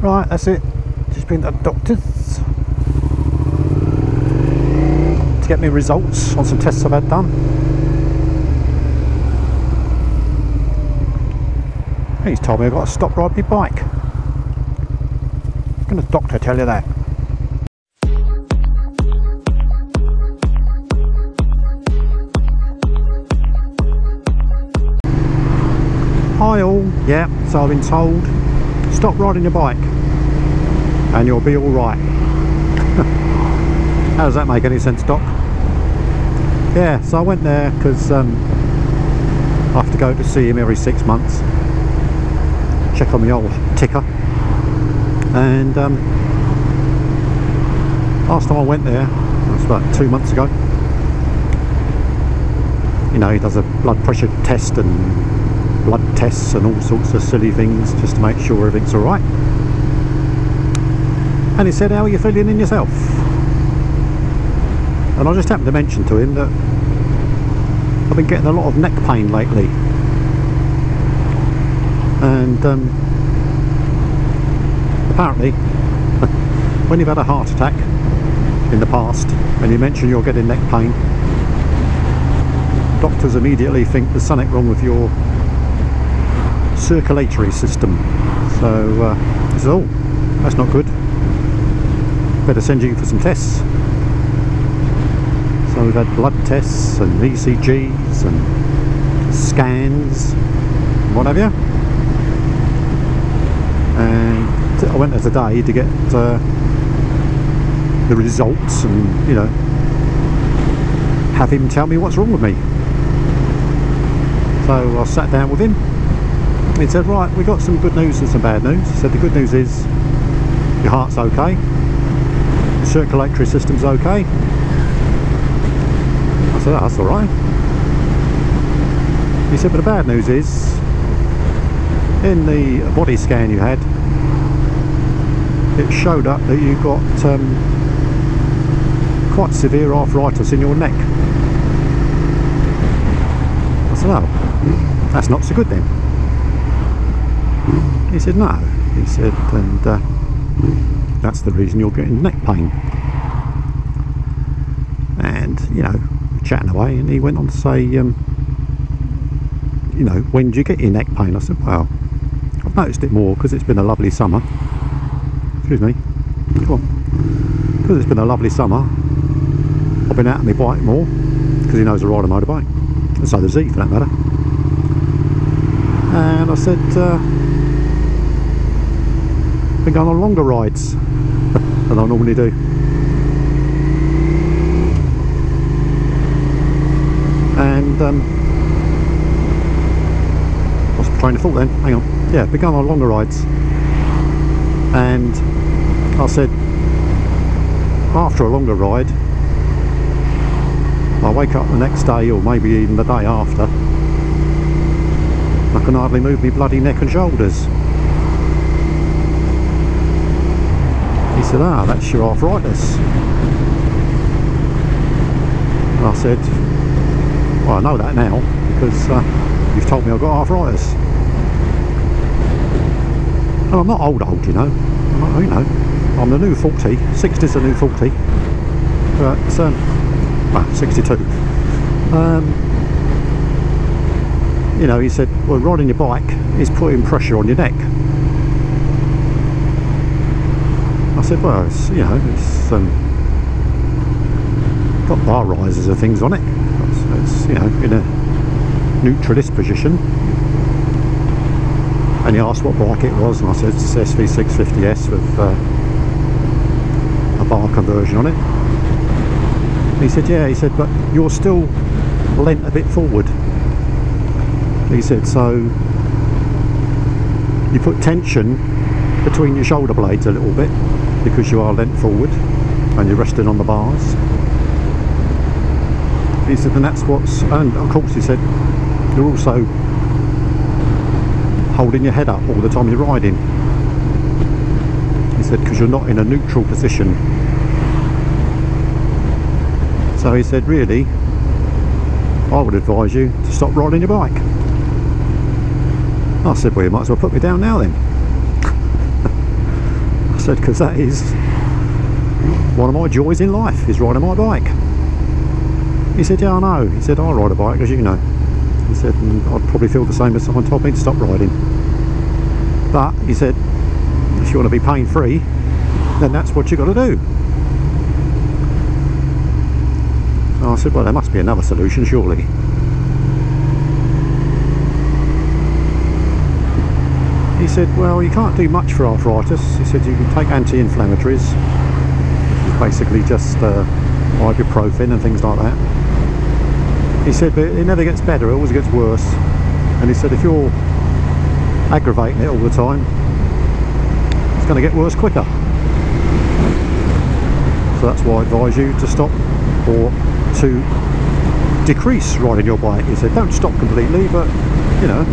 Right, that's it. Just been to the doctor's to get me results on some tests I've had done. He's told me I've got to stop riding my bike. Can the doctor tell you that? Hi all, yeah, so I've been told stop riding your bike and you'll be alright. How does that make any sense, Doc? Yeah, so I went there because I have to go to see him every 6 months, check on the old ticker. And last time I went there, it was about 2 months ago. You know, he does a blood pressure test and blood tests and all sorts of silly things just to make sure everything's alright. And he said, how are you feeling in yourself? And I just happened to mention to him that I've been getting a lot of neck pain lately. And apparently when you've had a heart attack in the past and you mention you're getting neck pain, doctors immediately think there's something wrong with your circulatory system. So he said, oh, that's not good, better send you for some tests. So we've had blood tests and ECGs and scans and what have you, and I went there today to get the results and, you know, have him tell me what's wrong with me. So I sat down with him. He said, right, we got some good news and some bad news. He said the good news is your heart's okay, your circulatory system's okay. I said, oh, that's alright. He said, but the bad news is, in the body scan you had, it showed up that you got quite severe arthritis in your neck. I said, oh, that's not so good then. He said, no. He said, and that's the reason you're getting neck pain. And, you know, chatting away, and he went on to say, you know, when do you get your neck pain? I said, well, I've noticed it more because it's been a lovely summer. Excuse me. Come on. Because it's been a lovely summer, I've been out on my bike more, because he knows I ride a motorbike, and so does he for that matter. And I said, been going on longer rides than I normally do. And lost my train of thought then, hang on. Yeah, been going on longer rides. And I said, after a longer ride, I wake up the next day, or maybe even the day after, I can hardly move my bloody neck and shoulders. He said, ah, that's your arthritis. And I said, well, I know that now because you've told me I've got arthritis. And I'm not old, you know. You know, I'm the new 40. 60's the new 40. But well, 62. You know, he said, well, riding your bike is putting pressure on your neck. I said, well, it's, you know, it's got bar risers and things on it. It's, you know, in a neutralist position. And he asked what bike it was, and I said it's SV650S with a bar conversion on it. He said, yeah, he said, but you're still leant a bit forward. He said, so you put tension between your shoulder blades a little bit because you are leant forward and you're resting on the bars. He said, and that's what's, and of course he said, you're also holding your head up all the time you're riding. He said, because you're not in a neutral position. So he said, really, I would advise you to stop riding your bike. I said, well, you might as well put me down now then. said, because that is one of my joys in life, is riding my bike. He said, yeah, I know. He said, I ride a bike, as you know. He said, and I'd probably feel the same if someone told me to stop riding. But he said, if you want to be pain free, then that's what you got to do. So I said, well, there must be another solution, surely. He said, well, you can't do much for arthritis. He said, you can take anti-inflammatories, which is basically just ibuprofen and things like that. He said, but it never gets better, it always gets worse. And he said, if you're aggravating it all the time, it's going to get worse quicker. So that's why I advise you to stop, or to decrease riding your bike. He said, don't stop completely, but, you know,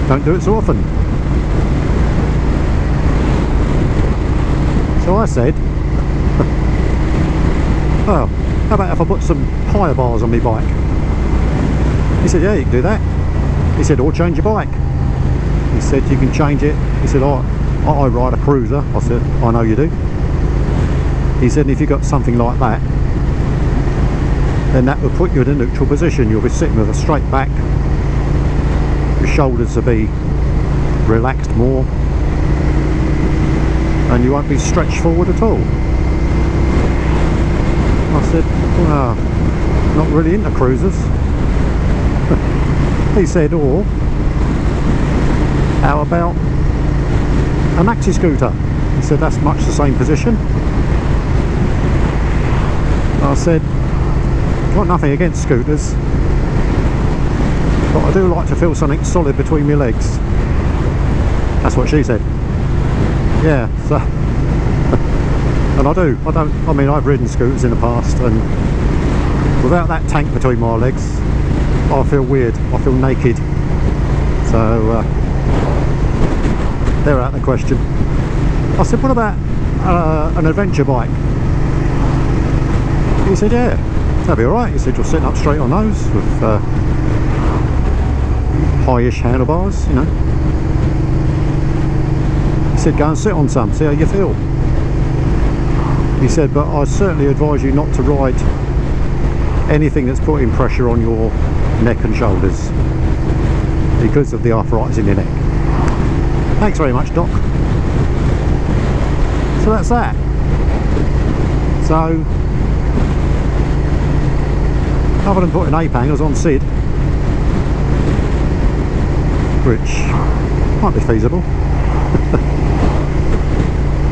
don't do it so often. So I said, oh, how about if I put some higher bars on my bike? He said, yeah, you can do that. He said, or change your bike. He said, you can change it. He said, I ride a cruiser. I said, I know you do. He said, if you got something like that, then that will put you in a neutral position. You'll be sitting with a straight back. Your shoulders will be relaxed more, and you won't be stretched forward at all. I said, well, not really into cruisers. He said, or how about a maxi scooter? He said, that's much the same position. I said, got nothing against scooters, but I do like to feel something solid between my legs. That's what she said. Yeah, so and I mean, I've ridden scooters in the past, and without that tank between my legs, I feel weird, I feel naked. So they're out of the question. I said, what about an adventure bike? He said, yeah, that'd be alright. He said, you're sitting up straight on those with high-ish handlebars, you know. He said, go and sit on some, see how you feel. He said, but I certainly advise you not to ride anything that's putting pressure on your neck and shoulders because of the arthritis in your neck. Thanks very much, Doc. So that's that. So, other than putting ape hangers on Sid, which might be feasible,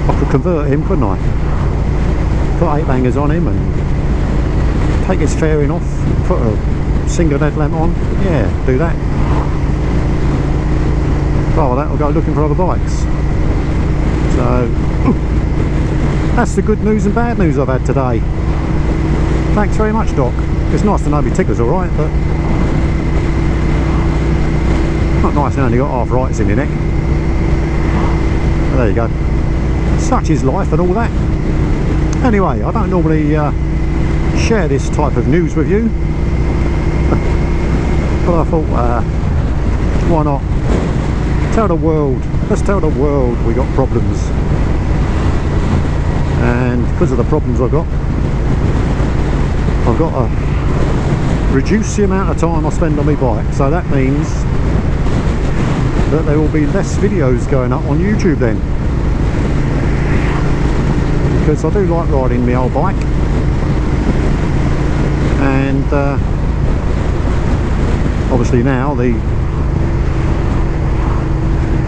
I could convert him, couldn't I? Put ape hangers on him and take his fairing off, put a single headlamp on. Yeah, do that. Rather that, I'll go looking for other bikes. So that's the good news and bad news I've had today. Thanks very much, Doc. It's nice to know my ticker's alright, but not nice now you got arthritis in your neck. But there you go. Such is life and all that. Anyway, I don't normally share this type of news with you, but I thought, why not? Tell the world, let's tell the world we got problems. And because of the problems I've got to reduce the amount of time I spend on my bike. So that means that there will be less videos going up on YouTube then. Because I do like riding my old bike. And obviously now the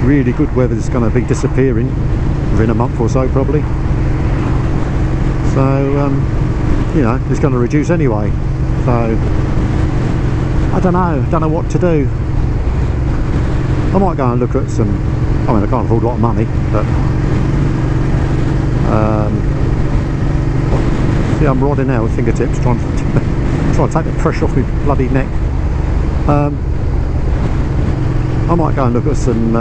really good weather is going to be disappearing within a month or so probably. So you know, it's going to reduce anyway. So I don't know what to do. I might go and look at some, I mean I can't afford a lot of money, but see, I'm riding now with fingertips trying to take the pressure off my bloody neck. I might go and look at some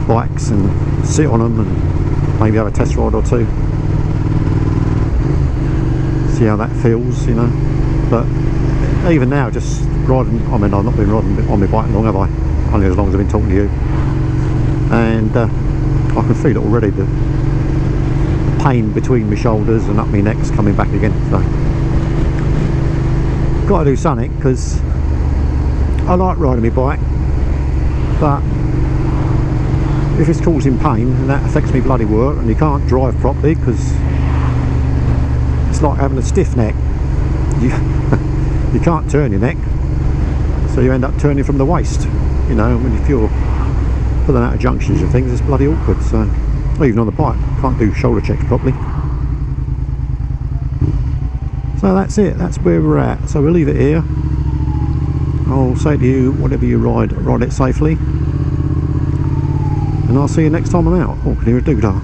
bikes and sit on them and maybe have a test ride or two, see how that feels, you know. But even now, just riding, I mean I've not been riding on my bike long, have I? Only as long as I've been talking to you. and I can feel it already, the pain between my shoulders and up my neck's coming back again. So got to do something, because I like riding my bike, but if it's causing pain and that affects me bloody work, and you can't drive properly because it's like having a stiff neck, you can't turn your neck, so you end up turning from the waist, you know. I mean, if you're pulling out of junctions and things, it's bloody awkward. So even on the bike, can't do shoulder checks properly. So that's it, that's where we're at. So we'll leave it here. I'll say to you, whatever you ride, ride it safely, and I'll see you next time I'm out. Oh, can you hear a doodah?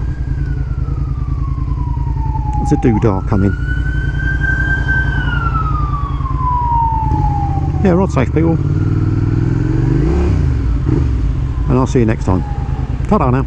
There's a doodah coming. Yeah, ride safe, people, and I'll see you next time. Ta-da now.